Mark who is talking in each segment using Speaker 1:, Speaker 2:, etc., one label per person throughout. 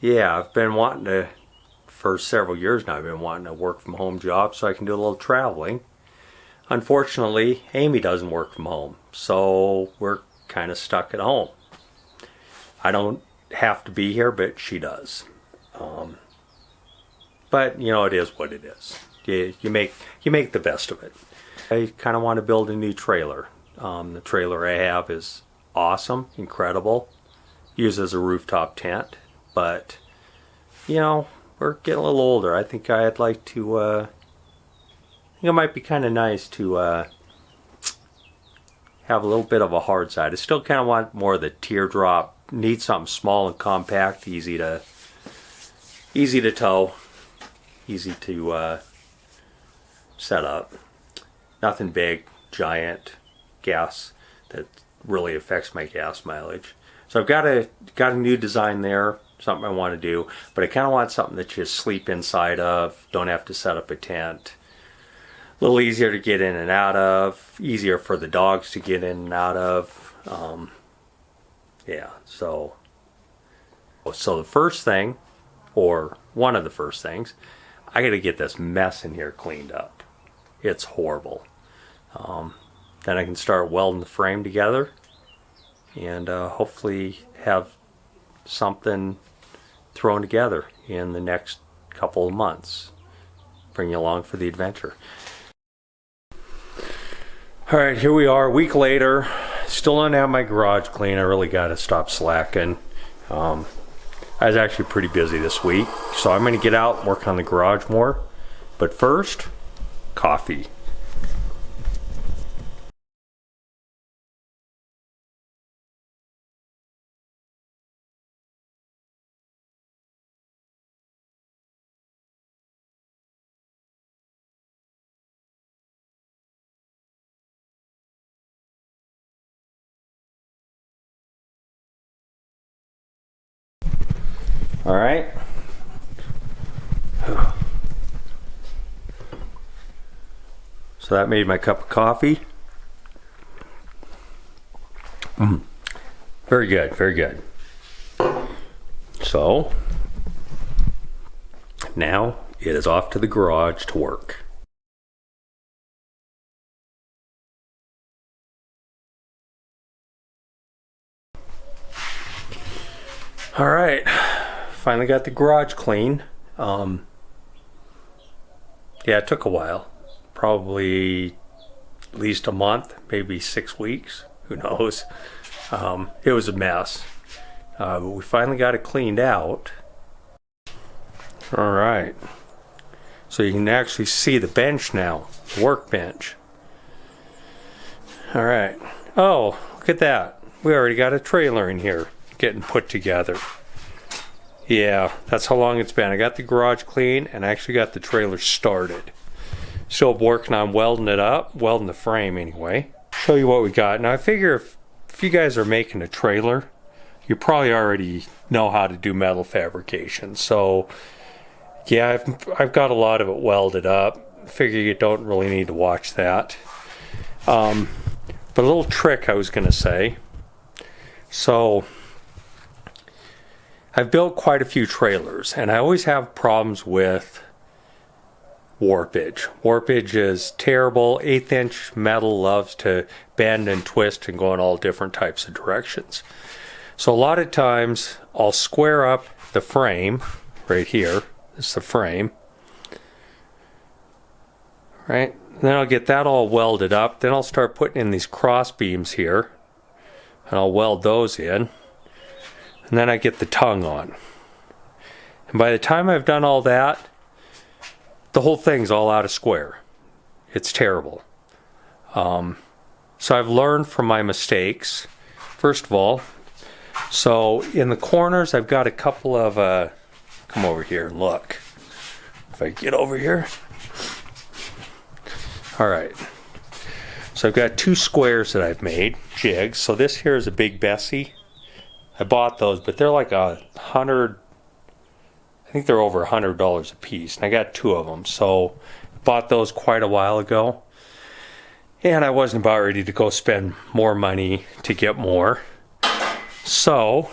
Speaker 1: Yeah, I've been wanting to, for several years now, I've been wanting a work from home job so I can do a little traveling. Unfortunately, Amy doesn't work from home, so we're kind of stuck at home. I don't have to be here, but she does. But you know, it is what it is. You make the best of it. I kind of want to build a new trailer. The trailer I have is awesome, incredible, used as a rooftop tent. But you know, we're getting a little older. I think I'd like to. I think it might be kind of nice to have a little bit of a hard side. I still kind of want more of the teardrop. Need something small and compact, easy to tow, easy to set up. Nothing big, giant, gas that really affects my gas mileage. So I've got a new design there, something I want to do, but I kind of want something that you sleep inside of, don't have to set up a tent. A little easier to get in and out of, easier for the dogs to get in and out of. Yeah, so the first thing, or one of the first things, I got to get this mess in here cleaned up. It's horrible. Then I can start welding the frame together and hopefully have something thrown together in the next couple of months. Bring you along for the adventure. All right, here we are, a week later. Still don't have my garage clean. I really got to stop slacking. I was actually pretty busy this week, so I'm going to get out and work on the garage more. But first, coffee. All right. So that made my cup of coffee. Very good, very good. So now it is off to the garage to work. All right. Finally got the garage clean. Yeah, it took a while. Probably at least a month, maybe 6 weeks. Who knows? It was a mess. But we finally got it cleaned out. All right. So you can actually see the bench now, the workbench. All right. Oh, look at that. We already got a trailer in here getting put together. Yeah, that's how long it's been. I got the garage clean and I actually got the trailer started. Still working on welding it up, welding the frame anyway. Show you what we got. Now I figure if you guys are making a trailer, you probably already know how to do metal fabrication. So yeah, I've got a lot of it welded up. Figure you don't really need to watch that. But a little trick I was gonna say. So I've built quite a few trailers and I always have problems with warpage. Warpage is terrible. 1/8 inch metal loves to bend and twist and go in all different types of directions. So a lot of times I'll square up the frame right here. This is the frame. Right? And then I'll get that all welded up. Then I'll start putting in these cross beams here. And I'll weld those in. And then I get the tongue on. And by the time I've done all that, the whole thing's all out of square. It's terrible. So I've learned from my mistakes. First of all, so in the corners I've got a couple of, come over here and look. If I get over here. All right. So I've got 2 squares that I've made, jigs. So this here is a Big Bessie. I bought those, but they're like $100. I think they're over $100 a piece, and I got 2 of them. So bought those quite a while ago, and I wasn't about ready to go spend more money to get more. So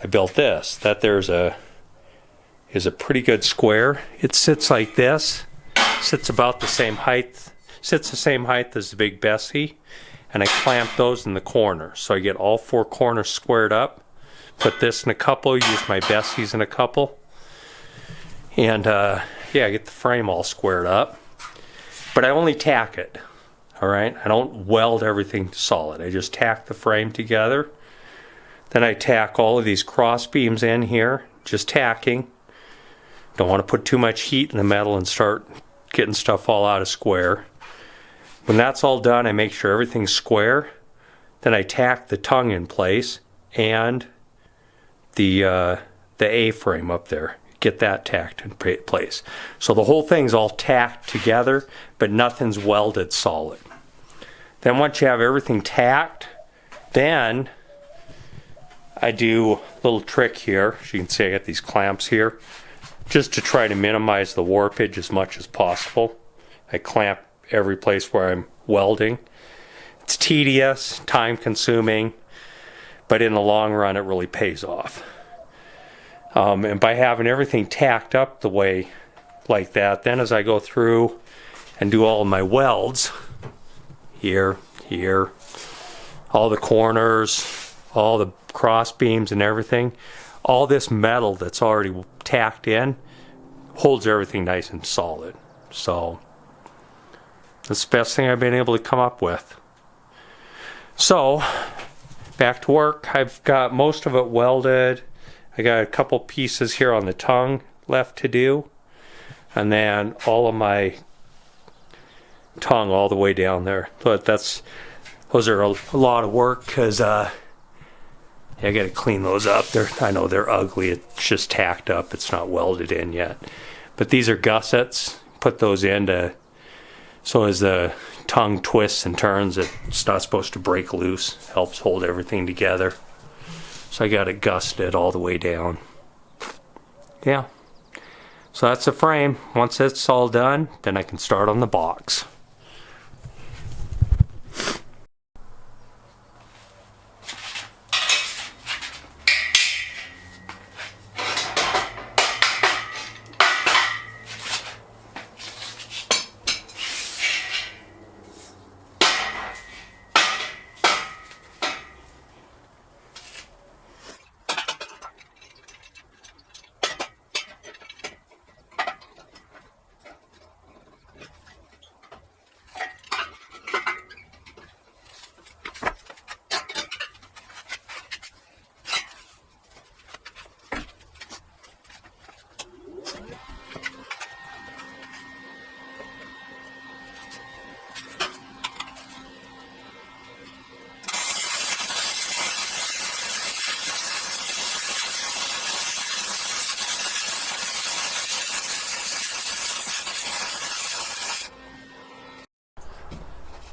Speaker 1: I built this. That there's is a pretty good square. It sits like this. Sits about the same height. Sits the same height as the Big Bessie. And I clamp those in the corner. So I get all 4 corners squared up. Put this in a couple. Use my Bessies in a couple. And yeah, I get the frame all squared up. But I only tack it. Alright? I don't weld everything solid. I just tack the frame together. Then I tack all of these cross beams in here. Just tacking. Don't want to put too much heat in the metal and start getting stuff all out of square. When that's all done, I make sure everything's square. Then I tack the tongue in place and the A-frame up there. Get that tacked in place. So the whole thing's all tacked together, but nothing's welded solid. Then once you have everything tacked, then I do a little trick here. As you can see, I got these clamps here. Just to try to minimize the warpage as much as possible. I clamp every place where I'm welding. It's tedious, time consuming, but in the long run it really pays off. And by having everything tacked up the way like that, then as I go through and do all of my welds, here, all the corners, all the cross beams and everything, all this metal that's already tacked in holds everything nice and solid. So that's the best thing I've been able to come up with. So back to work. I've got most of it welded. I got a couple pieces here on the tongue left to do, and then all of my tongue all the way down there. But those are a lot of work because I got to clean those up. I know they're ugly. It's just tacked up. It's not welded in yet. But these are gussets. Put those in so as the tongue twists and turns, it's not supposed to break loose. Helps hold everything together. So I got it gusseted all the way down. Yeah. So that's the frame. Once it's all done, then I can start on the box.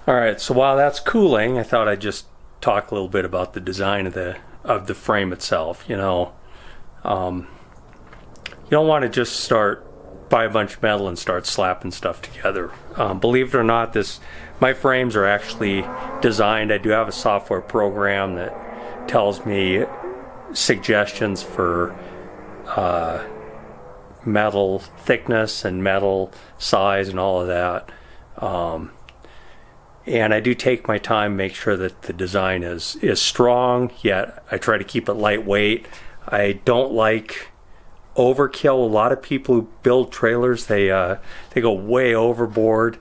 Speaker 1: Alright, so while that's cooling, I thought I'd just talk a little bit about the design of the frame itself. You know, you don't want to just buy a bunch of metal and start slapping stuff together. Believe it or not, my frames are actually designed. I do have a software program that tells me suggestions for metal thickness and metal size and all of that. And I do take my time, make sure that the design is strong, yet I try to keep it lightweight. I don't like overkill. A lot of people who build trailers, they go way overboard.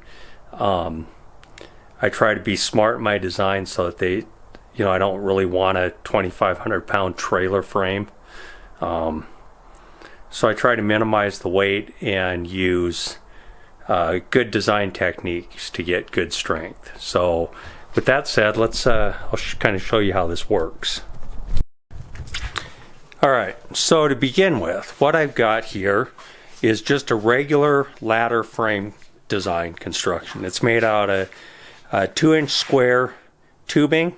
Speaker 1: I try to be smart in my design so that I don't really want a 2,500 pound trailer frame. So I try to minimize the weight and use good design techniques to get good strength. So with that said, I'll kind of show you how this works. Alright, so to begin with, what I've got here is just a regular ladder frame design construction. It's made out of 2-inch square tubing,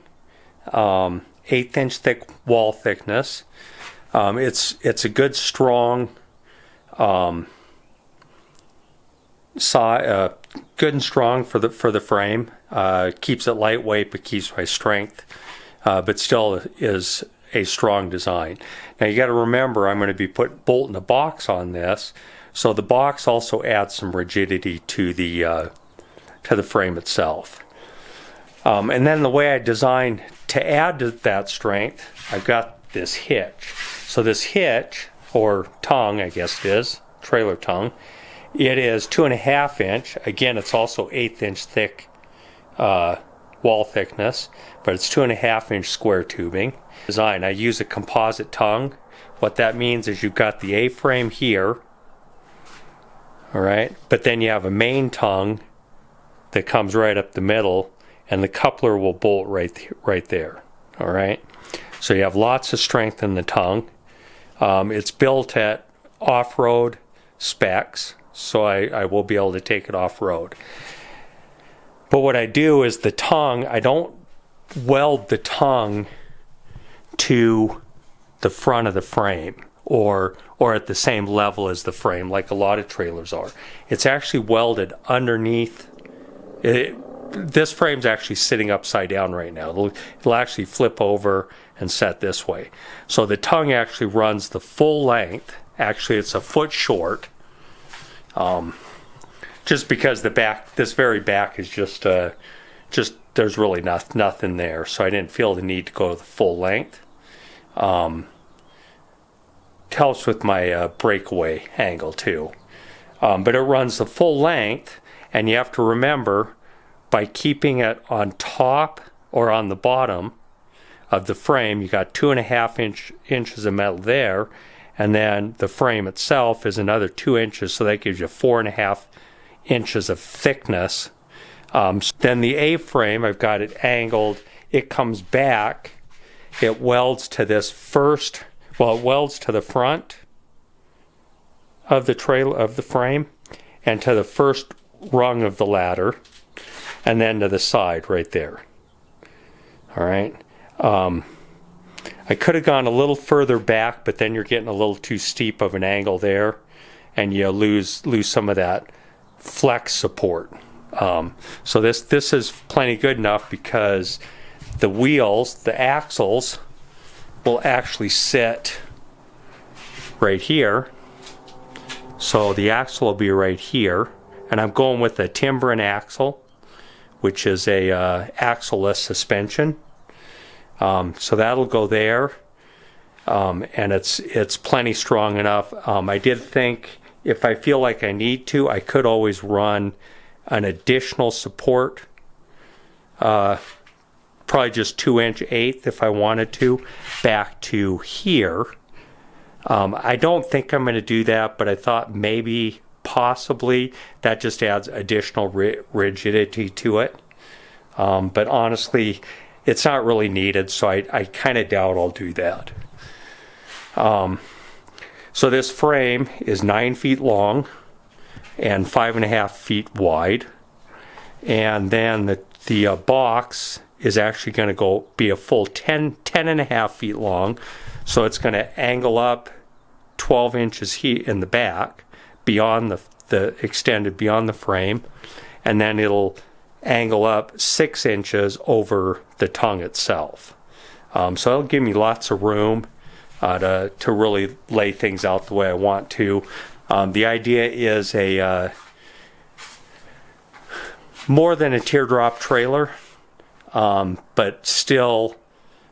Speaker 1: 1/8-inch thick wall thickness. It's a good strong good and strong for the frame. Keeps it lightweight but keeps my strength, but still is a strong design. Now you got to remember, I'm going to be bolting a box on this, so the box also adds some rigidity to the frame itself. And then the way I designed to add to that strength, I've got this hitch. So this hitch, or tongue, I guess it is, trailer tongue, it is 2.5 inch. Again, it's also 1/8 inch thick wall thickness, but it's 2.5 inch square tubing. Design, I use a composite tongue. What that means is you've got the A-frame here, all right, but then you have a main tongue that comes right up the middle, and the coupler will bolt right there, all right? So you have lots of strength in the tongue. It's built at off-road specs, so I will be able to take it off-road. But what I do is the tongue, I don't weld the tongue to the front of the frame or at the same level as the frame like a lot of trailers are. It's actually welded underneath. This frame's actually sitting upside down right now. It'll actually flip over and set this way. So the tongue actually runs the full length. Actually, it's a foot short. Just because the back, this very back is just there's really nothing there. So I didn't feel the need to go to the full length. It helps with my breakaway angle too. But it runs the full length, and you have to remember, by keeping it on top or on the bottom of the frame, you got 2.5 inches of metal there, and then the frame itself is another 2 inches, so that gives you 4.5 inches of thickness. Then the A-frame, I've got it angled. It comes back. It welds to this first. Well, it welds to the front of the frame, and to the first rung of the ladder, and then to the side right there. All right. I could have gone a little further back, but then you're getting a little too steep of an angle there, and you lose some of that flex support. So this is plenty good enough, because the wheels, the axles, will actually sit right here. So the axle will be right here, and I'm going with a Timbren axle, which is a axle-less suspension. So that'll go there, and it's plenty strong enough. I did think if I feel like I need to, I could always run an additional support, probably just 2-inch 1/8 if I wanted to, back to here. I don't think I'm going to do that, but I thought maybe, possibly, that just adds additional rigidity to it. But honestly, it's not really needed, so I kind of doubt I'll do that. So this frame is 9 feet long and 5.5 feet wide, and then the box is actually going to be a full 10.5 feet long. So it's going to angle up 12 inches in the back, beyond the extended beyond the frame, and then it'll angle up 6 inches over the tongue itself. So it'll give me lots of room to really lay things out the way I want to. The idea is more than a teardrop trailer, but still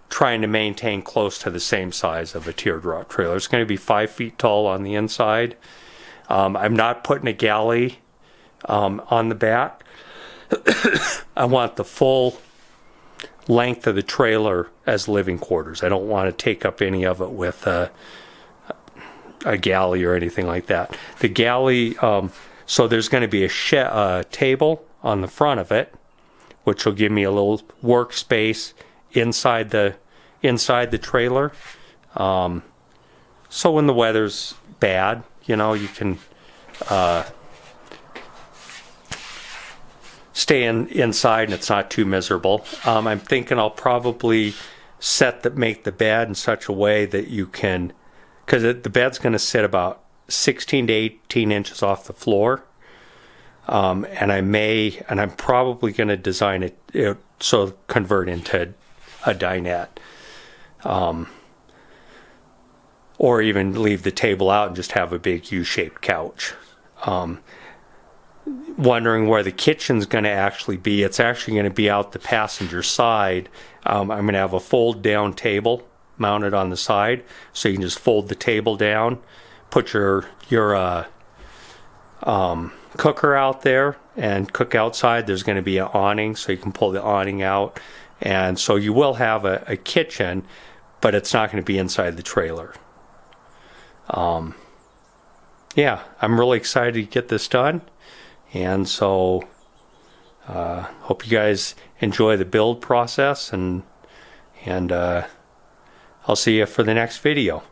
Speaker 1: trying to maintain close to the same size of a teardrop trailer. It's going to be 5 feet tall on the inside. I'm not putting a galley on the back. I want the full length of the trailer as living quarters. I don't want to take up any of it with a galley or anything like that. The galley, so there's going to be a table on the front of it, which will give me a little workspace inside the trailer. So when the weather's bad, you can stay inside and it's not too miserable. I'm thinking I'll probably make the bed in such a way that you can, because the bed's going to sit about 16 to 18 inches off the floor. And I'm probably going to design it so convert into a dinette. or even leave the table out and just have a big U-shaped couch. Wondering where the kitchen's going to actually be. It's actually going to be out the passenger side. I'm going to have a fold down table mounted on the side, so you can just fold the table down, put your cooker out there and cook outside. There's going to be an awning, so you can pull the awning out, and so you will have a kitchen, but it's not going to be inside the trailer. Yeah, I'm really excited to get this done, and so hope you guys enjoy the build process, and I'll see you for the next video.